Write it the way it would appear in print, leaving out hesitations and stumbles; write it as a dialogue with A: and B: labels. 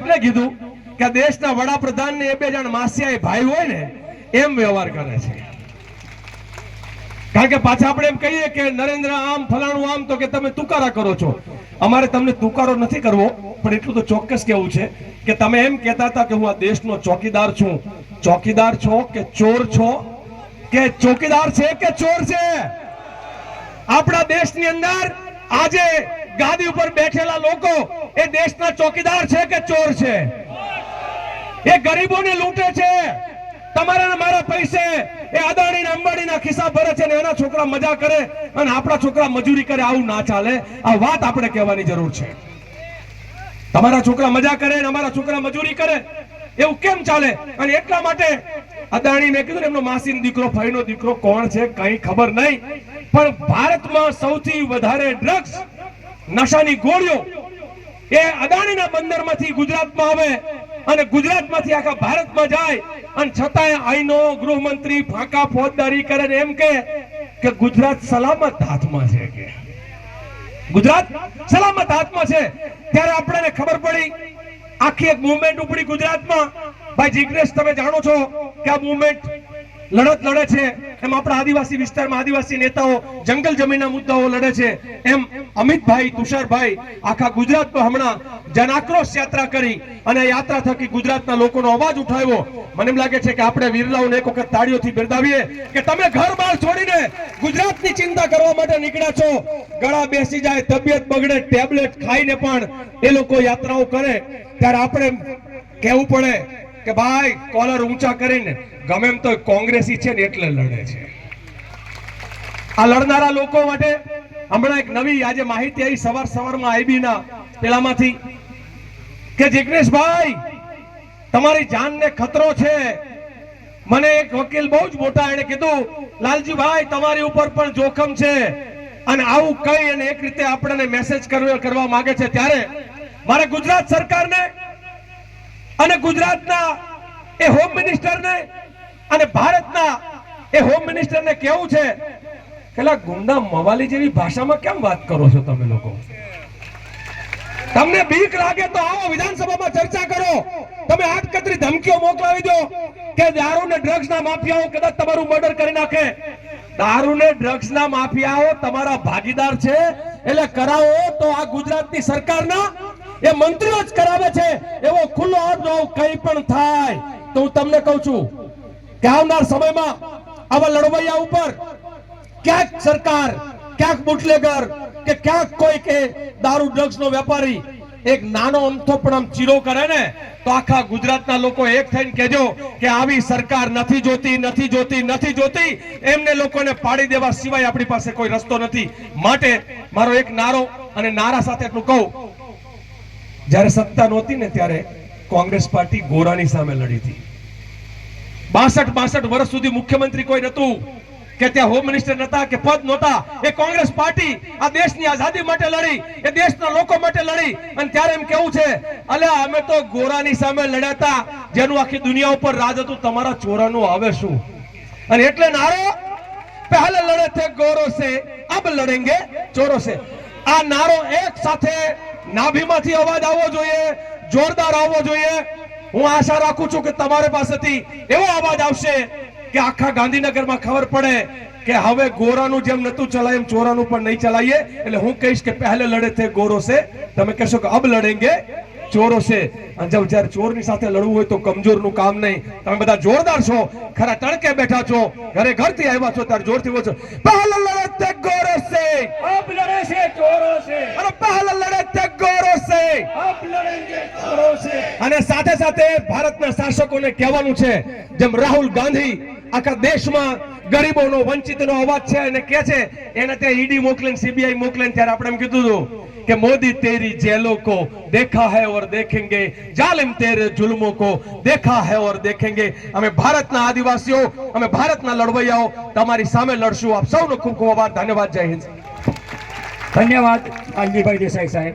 A: એટલે કીધું કે દેશના વડાપ્રધાન ને એ બે જણ માસિયા ભાઈ હોય ને એમ વ્યવહાર કરે છે. કારણ કે પાછા આપણે એમ કહીએ કે નરેન્દ્ર આમ ફલાણું આમ, તો કે તમે તુકારા કરો છો. અમારે તમને તુકારો નથી કરવો, પણ એટલું તો ચોક્કસ કેવું છે કે તમે એમ કહેતા હતા કે હું આ દેશનો ચોકીદાર છું. ચોકીદાર છો કે ચોર છો? કે ચોકીદાર છે કે ચોર છે? આપણા દેશની અંદર આજે ગાદી ઉપર બેઠેલા લોકો એ દેશના ચોકીદાર છે કે ચોર છે? એ ગરીબોને લૂંટે છે. તમારા મારા પૈસે એ અદાણી ને અંબાણી ના ખિસ્સા ભરે છે ને એના છોકરા મજા કરે અને આપણા છોકરા મજૂરી કરે. આવું ના ચાલે. આ વાત આપણે કહેવાની જરૂર છે. તમારા છોકરા મજા કરે ને અમારા છોકરા મજૂરી કરે, એવું કેમ ચાલે? અને એટલા માટે અદાણી મેં કીધું એમનો માસીનો દીકરો ભાઈનો દીકરો કોણ છે કઈ ખબર નહીં, પણ ભારતમાં સૌથી વધારે ડ્રગ્સ નશાની ગોળીઓ એ અદાણીના બંદરમાંથી ગુજરાતમાં આવે અને ગુજરાતમાંથી આખા ભારતમાં જાય, અને છતાંય અહીંનો ગૃહમંત્રી ફાંકા ફોજદારી કરે ને એમ કે ગુજરાત સલામત હાથમાં છે. કે ગુજરાત સલામત હાથમાં છે. ત્યારે આપણને ખબર પડી, આખી એક મૂવમેન્ટ ઉપડી ગુજરાતમાં. ભાઈ જિગ્નેશ, તમે જાણો છો કે આ મૂવમેન્ટ લડત લડે છે એમ આપણા આદિવાસી વિસ્તારમાં આદિવાસી નેતાઓ જંગલ જમીનના મુદ્દાઓ લડે છે, એમ અમિતભાઈ તુષારભાઈ આખા ગુજરાતમાં હમણાં જન આક્રોશ યાત્રા કરી અને યાત્રા થકી ગુજરાતના લોકોનો અવાજ ઉઠાવ્યો. મને એમ લાગે છે કે આપણે વીરલાઓને એક વખત તાળીઓથી બિરદાવીએ કે તમે ઘર બહાર છોડીને ગુજરાતની ચિંતા કરવા માટે નીકળ્યા છો. ગળા બેસી જાય, તબિયત બગડે, ટેબ્લેટ ખાઈને પણ એ લોકો યાત્રાઓ કરે, ત્યારે આપણે કહેવું પડે કે ભાઈ કોલર ઊંચા કરીને ગમે એમ તો કોંગ્રેસી છે ને એટલે લડે છે. આ લડનારા લોકો માટે હમણાં એક નવી આજે માહિતી આવી સવારમાં આઈબી ના પેલામાંથી કે જિગ્નેશભાઈ તમારી જાનને ખતરો છે. મને એક વકીલ બહુ જ મોટા એને કીધું, લાલજીભાઈ તમારી ઉપર પણ જોખમ છે. અને આવું કઈ અને એક રીતે આપણને મેસેજ કરવા માંગે છે. ત્યારે મારે ગુજરાત સરકારને અને ગુજરાતના એ હોમ મિનિસ્ટરને અને ભારતના એ હોમ મિનિસ્ટરને કેવું છે કે ગુંડા મવાલી જેવી ભાષામાં કેમ વાત કરો છો તમે લોકો? તમને બીક લાગે તો આવો વિધાનસભામાં ચર્ચા કરો. તમે આટકતરી ધમકીઓ મોકલાવી દો કે દારૂ ને ડ્રગ્સ ના માફિયાઓ કદાચ તમારું મર્ડર કરી નાખે. દારૂ ને ડ્રગ્સ ના માફિયાઓ તમારા ભાગીદાર છે એટલે કરાવો તો આ ગુજરાતની સરકારના એ મંત્રીઓ જ કરાવે છે. એવો ખુલ્લો અર્થ કઈ પણ થાય તો હું તમને કહું છું કે આવનાર સમયમાં આવા લડવૈયા ઉપર ક્યાંક સરકાર, ક્યાંક બુટલેગર કે ક્યાંક કોઈ કે દારૂ ડ્રગ્સ નો વેપારી એક નાનો અમથો પણ આમ ચીરો કરે ને તો આખા ગુજરાતના લોકો એક થઈને કહેજો કે આવી સરકાર નથી જોતી, નથી જોતી, નથી જોતી. એમને લોકોને પાડી દેવા સિવાય આપણી પાસે કોઈ રસ્તો નથી. માટે મારો એક નારો, અને નારા સાથે એટલું કહું, જ્યારે સત્તા નહોતી ને ત્યારે કોંગ્રેસ પાર્ટી ગોરાની સામે લડી હતી. 62 વર્ષ સુધી મુખ્યમંત્રી કોઈ નતું, કે ત્યાં હોમ મિનિસ્ટર નતા, કે પદ નહોતા. એ કોંગ્રેસ પાર્ટી આ દેશની આઝાદી માટે લડી, એ દેશના લોકો માટે લડી. અને ત્યારે એમ કેવું છે, અલ્યા અમે તો ગોરાની સામે લડ્યા હતા જેનું આખી દુનિયા ઉપર રાજ હતું, તમારા ચોરાનું આવે શું? અને એટલે નારો પહેલે લડે થે ગોરો સે, અબ લડેંગે ચોરો સે. આ નારો એક સાથે નાભીમાંથી અવાજ આવવો જોઈએ, જોરદાર આવવો જોઈએ. હું આશા રાખું છું કે તમારી પાસેથી એવો અવાજ આવશે કે આખા ગાંધીનગરમાં ખબર પડે કે હવે ગોરાનું જેમ નતું ચલાય એમ ચોરાનું પણ નહીં ચલાઈએ. એટલે હું કહીશ કે પહેલે લડે થે ગોરો સે, તમે કહેશો કે અબ લડેંગે ચોરો સે. અને જ્યારે ચોરની સાથે લડવું હોય તો કમજોરનું કામ નહીં. તમે બધા જોરદાર છો, ખરા તડકે બેઠા છો, ઘરે ઘરથી આવ્યા છો, ત્યારે જોરથી બોલો છો, પહેલે લડે થે ગોરો સે,
B: अब लड़े से चोरों से,
A: અને પહેલે લડે થે ગોરો સે,
B: अब लड़ेंगे चोरों से.
A: અને સાથે સાથે ભારતના શાસકોને કહેવાનું છે, જેમ રાહુલ ગાંધી આખા દેશમાં ગરીબોનો વંચિતનો અવાજ છે અને કહે છે, એને ત્યાં ઈડી મોકલે, સીબીઆઈ મોકલે. ત્યારે આપણે એમ કીધું હતું કે મોદી તેરી જેલો કો દેખા હૈ ઓર દેખેંગે, જાલિમ તેરે જુલ્મો કો દેખા હૈ ઓર દેખેંગે. અમે ભારતના આદિવાસીઓ, અમે ભારતના લડવૈયાઓ તમારી સામે લડશું. આપ સૌનો ખૂબ ખૂબ આભાર, ધન્યવાદ, જય હિન્દ.
B: धन्यवाद लालजीभाई देसाई साहेब.